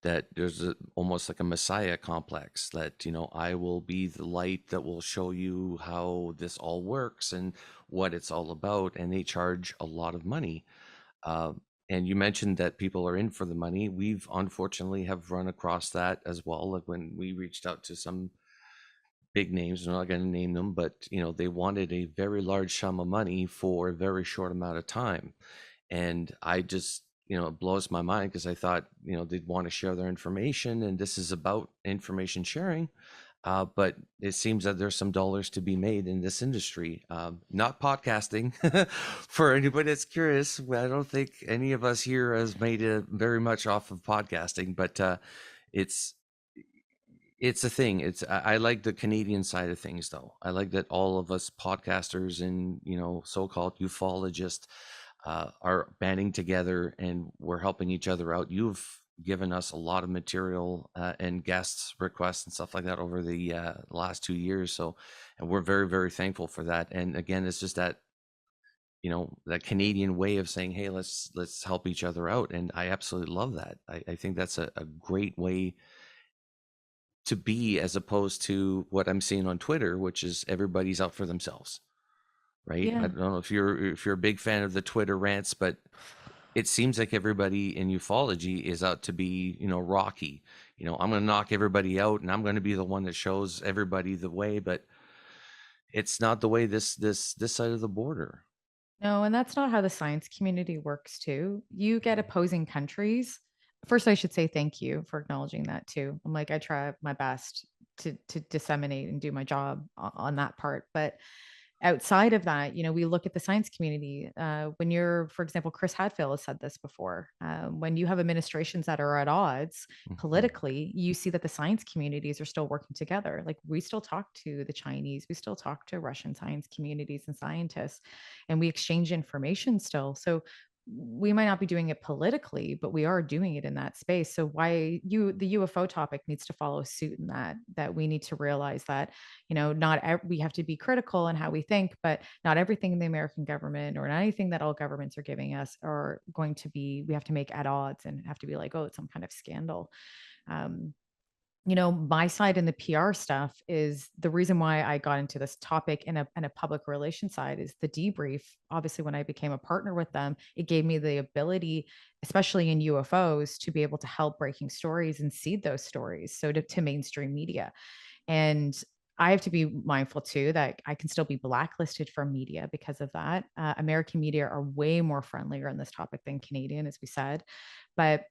that there's almost like a messiah complex, that I will be the light that will show you how this all works and what it's all about, and they charge a lot of money. And you mentioned that people are in for the money. We've unfortunately have run across that as well. Like when we reached out to some big names, I'm not going to name them, but they wanted a very large sum of money for a very short amount of time. And I just, it blows my mind, because I thought, they'd want to share their information, and this is about information sharing. But it seems that there's some dollars to be made in this industry. Not podcasting. For anybody that's curious, I don't think any of us here has made it very much off of podcasting, but it's a thing. I like the Canadian side of things, though. I like that all of us podcasters and so-called ufologists are banding together, and we're helping each other out. You've given us a lot of material and guests requests and stuff like that over the last 2 years. And we're very, very thankful for that. And again, it's just that that Canadian way of saying, hey, let's help each other out. And I absolutely love that. I think that's a great way to be, as opposed to what I'm seeing on Twitter, which is everybody's out for themselves, right? I don't know if you're a big fan of the Twitter rants, but it seems like everybody in ufology is out to be, Rocky. I'm going to knock everybody out, and I'm going to be the one that shows everybody the way. But it's not the way this side of the border. No, and that's not how the science community works too. You get opposing countries. First, I should say thank you for acknowledging that too. I'm like, I try my best to disseminate and do my job on that part. But outside of that, we look at the science community. When you're, for example, Chris Hadfield has said this before, when you have administrations that are at odds politically, you see that the science communities are still working together. Like, we still talk to the Chinese, we still talk to Russian science communities and scientists, and we exchange information still. So we might not be doing it politically, but we are doing it in that space. So the UFO topic needs to follow suit in that we need to realize that, we have to be critical in how we think, but not everything in the American government or anything that all governments are giving us are going to be, we have to make at odds and have to be like, oh, it's some kind of scandal. my side in the PR stuff is the reason why I got into this topic in a public relations side is the debrief. Obviously, when I became a partner with them, it gave me the ability, especially in UFOs, to be able to help breaking stories and seed those stories. So to mainstream media. And I have to be mindful too that I can still be blacklisted from media because of that. American media are way more friendlier on this topic than Canadian, as we said. But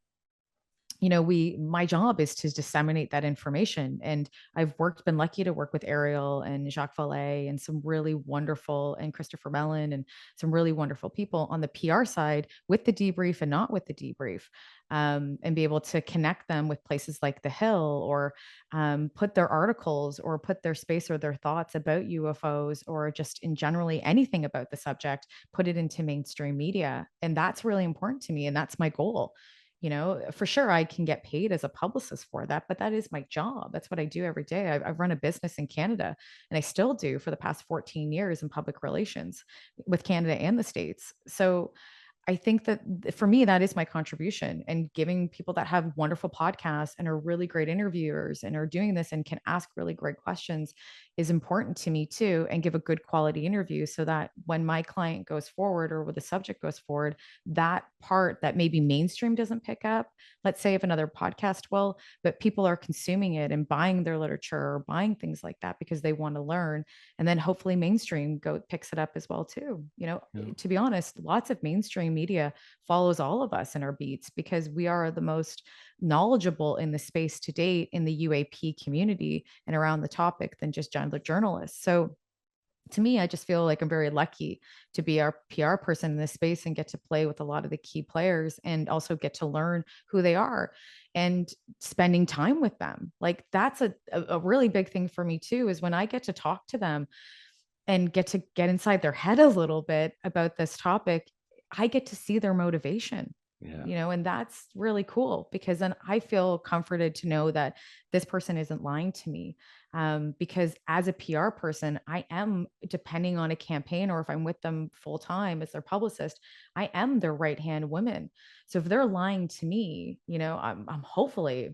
my job is to disseminate that information. And I've been lucky to work with Ariel and Jacques Vallée and some really wonderful, and Christopher Mellon and some really wonderful people on the PR side with the debrief and not with the debrief, and be able to connect them with places like The Hill, or put their articles or put their space or their thoughts about UFOs, or just in generally anything about the subject, put it into mainstream media. And that's really important to me. And that's my goal. For sure, I can get paid as a publicist for that, but that is my job. That's what I do every day. I've run a business in Canada, and I still do for the past 14 years in public relations with Canada and the States. So I think that for me, that is my contribution, and giving people that have wonderful podcasts and are really great interviewers and are doing this and can ask really great questions is important to me too, and give a good quality interview so that when my client goes forward or when the subject goes forward, that part that maybe mainstream doesn't pick up, let's say if another podcast will, but people are consuming it and buying their literature or buying things like that because they want to learn. And then hopefully mainstream picks it up as well too. To be honest, lots of mainstream media follows all of us in our beats because we are the most knowledgeable in the space to date in the UAP community and around the topic than just general journalists. So to me, I just feel like I'm very lucky to be our PR person in this space and get to play with a lot of the key players and also get to learn who they are and spending time with them. Like that's a really big thing for me too, is when I get to talk to them and get inside their head a little bit about this topic, I get to see their motivation. And that's really cool because then I feel comforted to know that this person isn't lying to me. Because as a PR person, I am depending on a campaign, or if I'm with them full time as their publicist, I am their right hand woman. So if they're lying to me, I'm hopefully,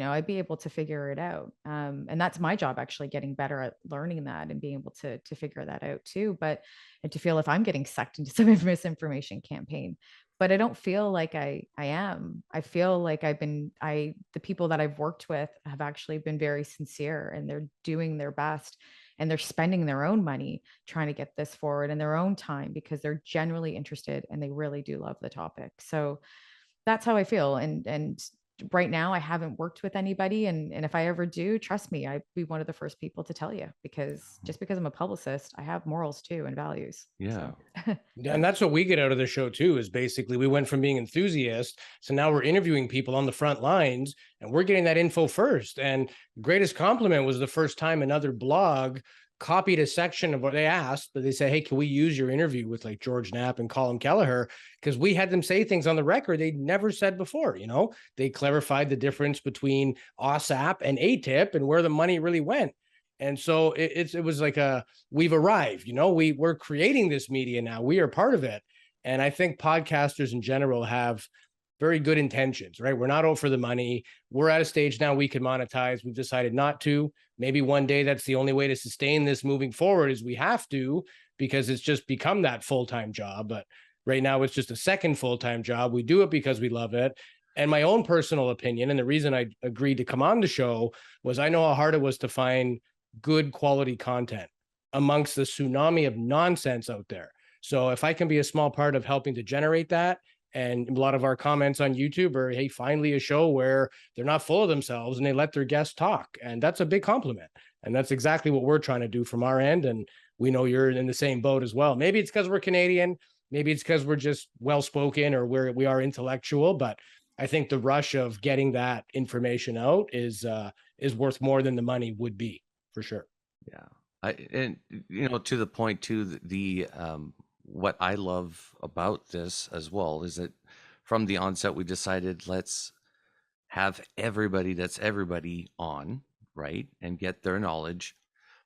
I'd be able to figure it out. And that's my job, actually getting better at learning that and being able to figure that out too. And to feel if I'm getting sucked into some misinformation campaign, but I don't feel like I am. I feel like the people that I've worked with have actually been very sincere, and they're doing their best, and they're spending their own money trying to get this forward in their own time because they're genuinely interested and they really do love the topic. So that's how I feel. And right now I haven't worked with anybody. And if I ever do, trust me, I'd be one of the first people to tell you, because just because I'm a publicist, I have morals too and values. Yeah. So. And that's what we get out of the show too, is basically we went from being enthusiasts. So now we're interviewing people on the front lines and we're getting that info first. And the greatest compliment was the first time another blog copied a section of what they asked, but they say, hey, can we use your interview with like George Knapp and Colin Kelleher? Because we had them say things on the record they'd never said before. They clarified the difference between OSAP and ATIP and where the money really went. And so it was like we've arrived, we're creating this media now. We are part of it. And I think podcasters in general have very good intentions, right? We're not out for the money. We're at a stage now we can monetize. We've decided not to. Maybe one day that's the only way to sustain this moving forward, is we have to, because it's just become that full-time job. But right now it's just a second full-time job. We do it because we love it. And my own personal opinion, and the reason I agreed to come on the show, was I know how hard it was to find good quality content amongst the tsunami of nonsense out there. So if I can be a small part of helping to generate that, and a lot of our comments on YouTube are, hey, finally a show where they're not full of themselves and they let their guests talk. And that's a big compliment. And that's exactly what we're trying to do from our end. And we know you're in the same boat as well. Maybe it's because we're Canadian. Maybe it's because we're just well-spoken, or we are intellectual. But I think the rush of getting that information out is worth more than the money would be, for sure. Yeah. And to the point too, the what I love about this as well is that from the onset we decided, let's have everybody on, right, and get their knowledge.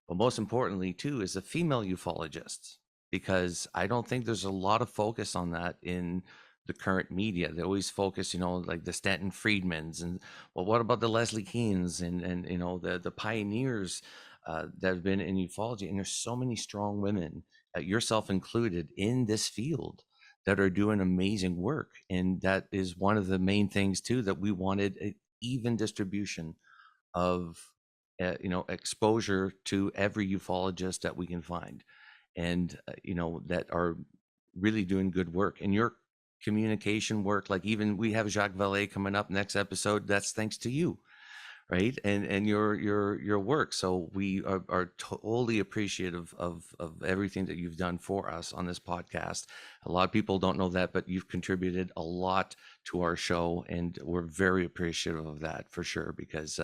But most importantly too is a female ufologist, because I don't think there's a lot of focus on that in the current media. They always focus, like the Stanton Friedmans, and well, what about the Leslie Keans and the pioneers that have been in ufology? And there's so many strong women, yourself included, in this field that are doing amazing work. And that is one of the main things too, that we wanted an even distribution of exposure to every ufologist that we can find, and that are really doing good work. And your communication work, like even we have Jacques Vallée coming up next episode, that's thanks to you, right? And your work. So we are totally appreciative of everything that you've done for us on this podcast. A lot of people don't know that, but you've contributed a lot to our show, and we're very appreciative of that for sure, because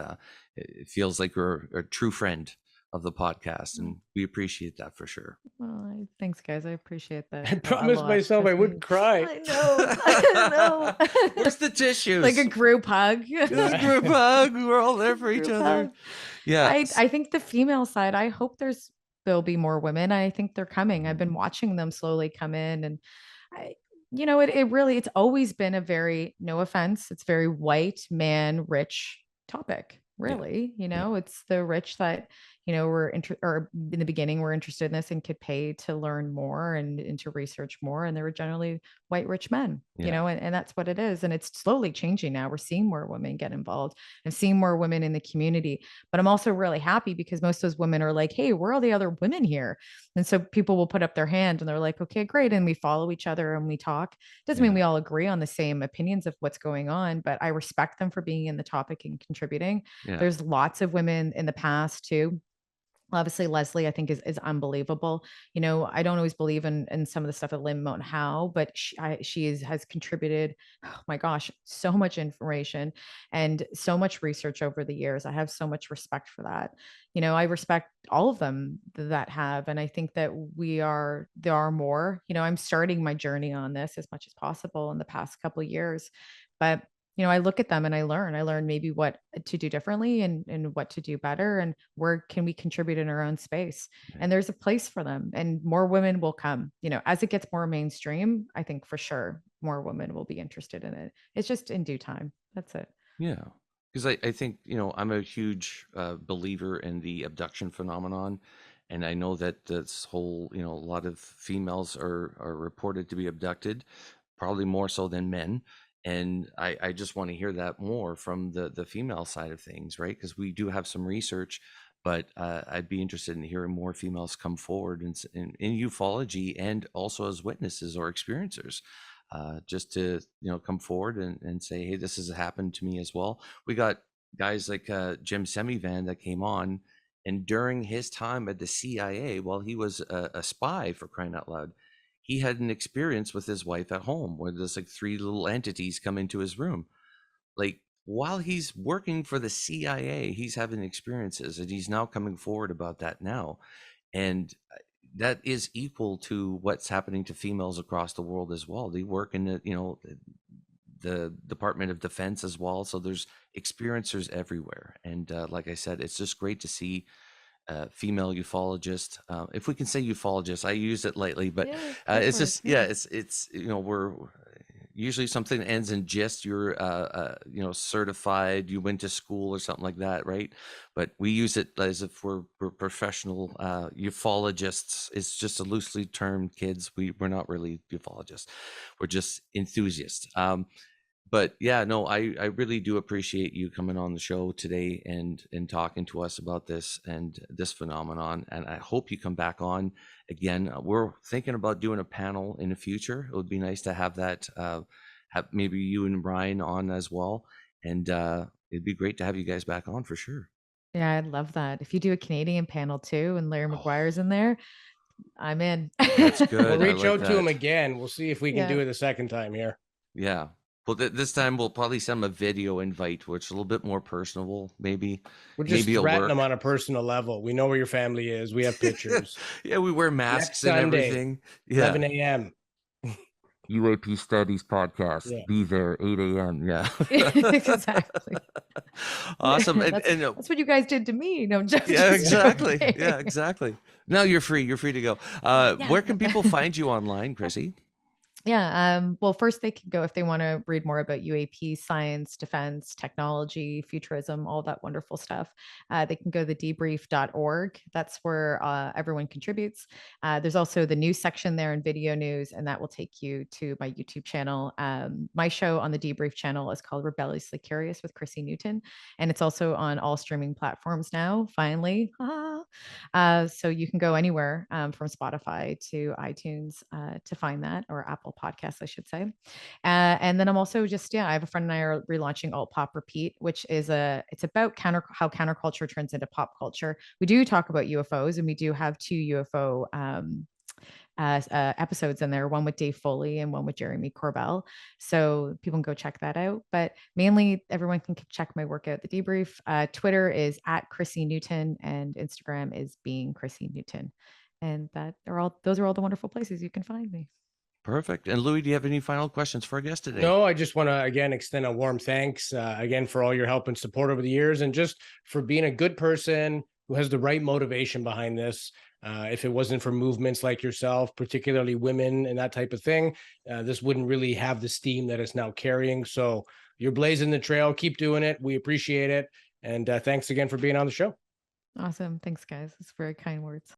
it feels like we're a true friend of the podcast, and we appreciate that for sure. Well, thanks, guys. I appreciate that. I promised myself I wouldn't cry. I know. I know. Where's the tissues? Like a group hug. Just a group hug. We're all there for each other. Hug. Yeah. I think the female side, I hope there'll be more women. I think they're coming. I've been watching them slowly come in, and it really, it's always been a very, no offense, it's very white man, rich topic. Really, it's the rich that, or in the beginning were interested in this and could pay to learn more and to research more. And they were generally white, rich men, and that's what it is. And it's slowly changing now. We're seeing more women get involved and seeing more women in the community. But I'm also really happy because most of those women are like, hey, where are the other women here? And so people will put up their hand and they're like, okay, great. And we follow each other and we talk. Doesn't mean we all agree on the same opinions of what's going on, but I respect them for being in the topic and contributing. There's lots of women in the past too. Obviously, Leslie, I think is unbelievable. I don't always believe in some of the stuff that Lynn Moten Howe, but she has contributed, oh my gosh, so much information and so much research over the years. I have so much respect for that. I respect all of them that have, and I think that there are more. I'm starting my journey on this as much as possible in the past couple of years, but I look at them and I learn maybe what to do differently and what to do better, and where can we contribute in our own space. And there's a place for them, and more women will come, as it gets more mainstream. I think for sure more women will be interested in it. It's just in due time. That's it. Yeah. Because I think, I'm a huge believer in the abduction phenomenon. And I know that this whole, a lot of females are reported to be abducted, probably more so than men. And I just want to hear that more from the female side of things, right? Because we do have some research, but I'd be interested in hearing more females come forward in ufology, and also as witnesses or experiencers, just to come forward and say, hey, this has happened to me as well. We got guys like Jim Semivan that came on, and during his time at the CIA, while he was a spy, for crying out loud, he had an experience with his wife at home where there's like 3 little entities come into his room. Like, while he's working for the CIA, he's having experiences, and he's now coming forward about that now. And that is equal to what's happening to females across the world as well. They work in the Department of Defense as well. So there's experiencers everywhere. And like I said, it's just great to see female ufologist, if we can say ufologist. I use it lightly, but it's just it's we're usually something that ends in gist. You're certified, you went to school or something like that, right? But we use it as if we're professional ufologists. It's just a loosely termed, kids. We're not really ufologists, we're just enthusiasts. But yeah, no, I really do appreciate you coming on the show today and talking to us about this and this phenomenon. And I hope you come back on again. We're thinking about doing a panel in the future. It would be nice to have that, have maybe you and Brian on as well. And it'd be great to have you guys back on for sure. Yeah, I'd love that. If you do a Canadian panel too, and Larry McGuire's in there, I'm in. That's good. We'll reach out to him again. We'll see if we can do it a second time here. Yeah. Well, this time we'll probably send him a video invite, which is a little bit more personable, maybe. We're just threatening him on a personal level. We know where your family is. We have pictures. Yeah, we wear masks and Sunday, everything. Yeah. 11 a.m. UAP Studies Podcast. Yeah. Be there, 8 a.m. Yeah. Exactly. Awesome. That's what you guys did to me. No, just yeah, exactly. Yeah, exactly. Now you're free. You're free to go. Where can people find you online, Chrissy? Well, first they can go if they want to read more about UAP science, defense, technology, futurism, all that wonderful stuff. They can go to thedebrief.org. That's where everyone contributes. There's also the news section there in video news, and that will take you to my YouTube channel. My show on the Debrief channel is called Rebelliously Curious with Chrissy Newton, and it's also on all streaming platforms now, finally. So you can go anywhere from Spotify to iTunes to find that, or Apple Podcasts, I should say. And then I'm also I have a friend and I are relaunching Alt Pop Repeat, which is it's about how counterculture turns into pop culture. We do talk about UFOs, and we do have 2 UFO episodes in there, one with Dave Foley and one with Jeremy Corbell. So people can go check that out. But mainly everyone can check my work out, The Debrief. Twitter is @Chrissy Newton and Instagram is being Chrissy Newton. And those are all the wonderful places you can find me. Perfect. And Louis, do you have any final questions for our guest today? No, I just want to again extend a warm thanks again for all your help and support over the years, and just for being a good person who has the right motivation behind this. If it wasn't for movements like yourself, particularly women and that type of thing, this wouldn't really have the steam that it's now carrying. So you're blazing the trail. Keep doing it. We appreciate it. And thanks again for being on the show. Awesome. Thanks, guys. It's very kind words.